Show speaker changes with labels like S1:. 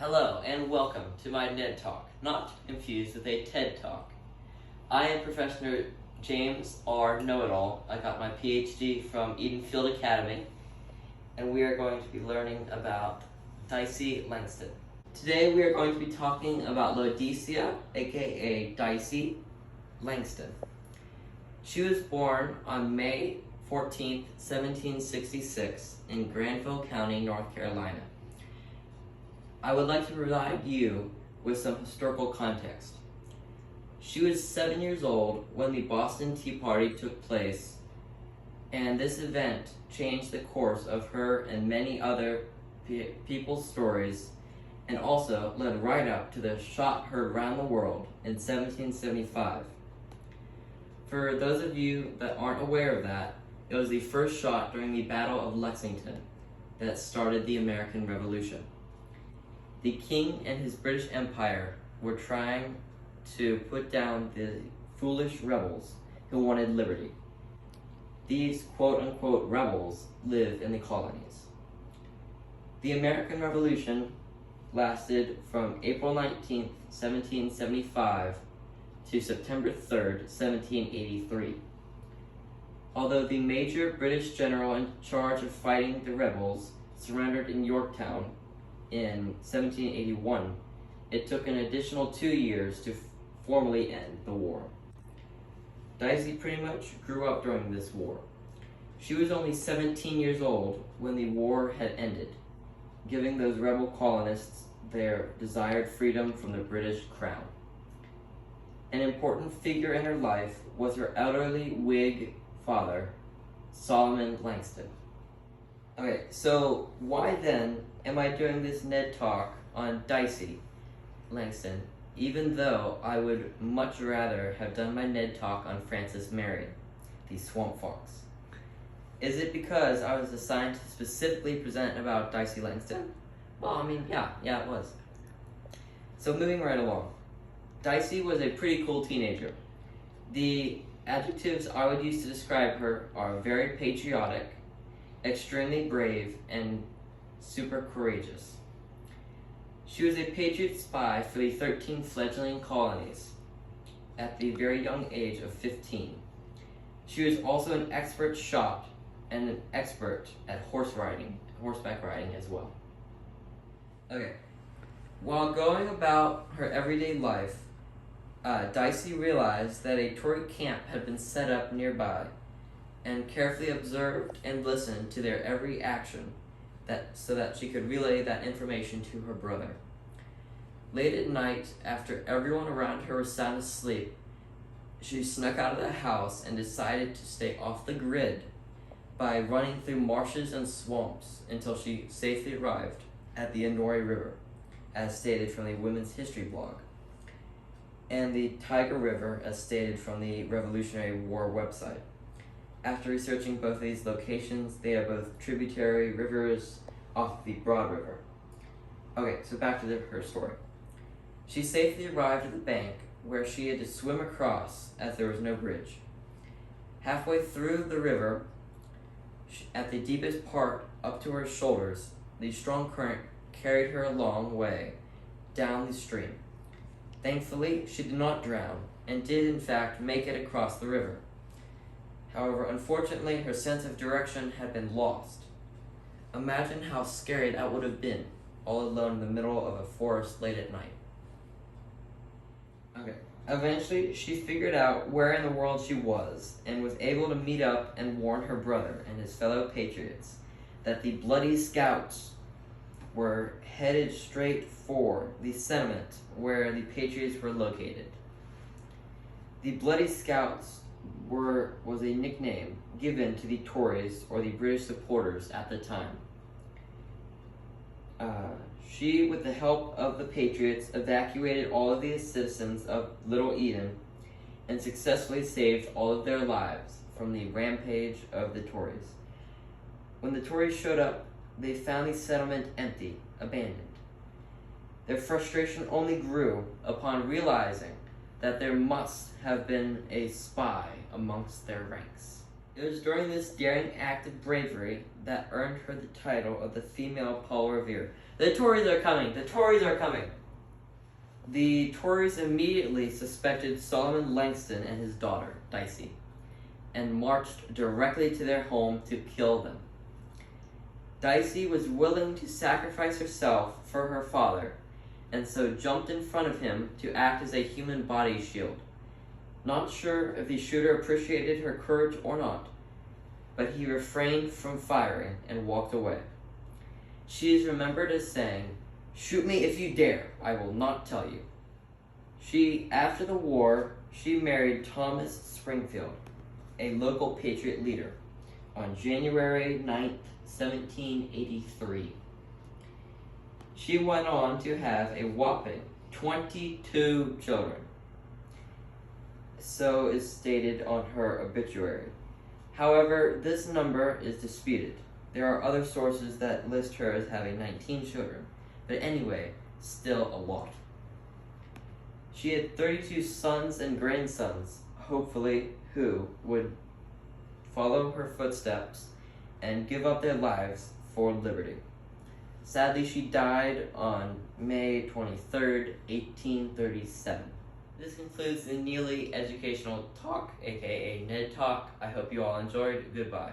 S1: Hello and welcome to my NED Talk, not confused with a TED Talk. I am Professor James R. Know-It-All. I got my PhD from Edenfield Academy, and we are going to be learning about Dicey Langston. Today we are going to be talking about Laodicea, aka Dicey Langston. She was born on May 14, 1766 in Granville County, North Carolina. I would like to provide you with some historical context. She was 7 years old when the Boston Tea Party took place, and this event changed the course of her and many other people's stories, and also led right up to the shot heard around the world in 1775. For those of you that aren't aware of that, it was the first shot during the Battle of Lexington that started the American Revolution. The king and his British Empire were trying to put down the foolish rebels who wanted liberty. These quote-unquote rebels live in the colonies. The American Revolution lasted from April 19, 1775 to September 3, 1783. Although the major British general in charge of fighting the rebels surrendered in Yorktown in 1781, it took an additional 2 years to formally end the war. Dicey pretty much grew up during this war. She was only 17 years old when the war had ended, giving those rebel colonists their desired freedom from the British crown. An important figure in her life was her elderly Whig father, Solomon Langston. Okay, so why then am I doing this NED Talk on Dicey Langston, even though I would much rather have done my NED Talk on Frances Marion, the swamp fox? Is it because I was assigned to specifically present about Dicey Langston? Well, I mean, yeah, it was. So moving right along. Dicey was a pretty cool teenager. The adjectives I would use to describe her are very patriotic, extremely brave, and super courageous. She was a Patriot spy for the 13 fledgling colonies at the very young age of 15. She was also an expert shot and an expert at horseback riding as well. Okay, while going about her everyday life, Dicey realized that a Tory camp had been set up nearby and carefully observed and listened to their every action so that she could relay that information to her brother. Late at night, after everyone around her was sound asleep, she snuck out of the house and decided to stay off the grid by running through marshes and swamps until she safely arrived at the Neely River, as stated from the Women's History blog, and the Tiger River, as stated from the Revolutionary War website. After researching both of these locations, they are both tributary rivers off the Broad River. Okay, so back to her story. She safely arrived at the bank, where she had to swim across as there was no bridge. Halfway through the river, at the deepest part up to her shoulders, the strong current carried her a long way down the stream. Thankfully, she did not drown, and did in fact make it across the river. However, unfortunately, her sense of direction had been lost. Imagine how scary that would have been, all alone in the middle of a forest late at night. Okay. Eventually, she figured out where in the world she was, and was able to meet up and warn her brother and his fellow patriots that the bloody scouts were headed straight for the settlement where the Patriots were located. The Bloody Scouts was a nickname given to the Tories or the British supporters at the time. She, with the help of the Patriots, evacuated all of the citizens of Little Eden and successfully saved all of their lives from the rampage of the Tories. When the Tories showed up, they found the settlement empty, abandoned. Their frustration only grew upon realizing that there must have been a spy amongst their ranks. It was during this daring act of bravery that earned her the title of the female Paul Revere, The Tories are coming! The Tories are coming! The Tories immediately suspected Solomon Langston and his daughter, Dicey, and marched directly to their home to kill them. Dicey was willing to sacrifice herself for her father, and so jumped in front of him to act as a human body shield. Not sure if the shooter appreciated her courage or not, but he refrained from firing and walked away. She is remembered as saying, "Shoot me if you dare, I will not tell you." After the war, she married Thomas Springfield, a local Patriot leader, on January 9th, 1783. She went on to have a whopping 22 children. So is stated on her obituary. However, this number is disputed. There are other sources that list her as having 19 children, but anyway, still a lot. She had 32 sons and grandsons, hopefully, who would follow her footsteps and give up their lives for liberty. Sadly, she died on May 23rd, 1837. This concludes the Neely Educational Talk, aka NED Talk. I hope you all enjoyed. Goodbye.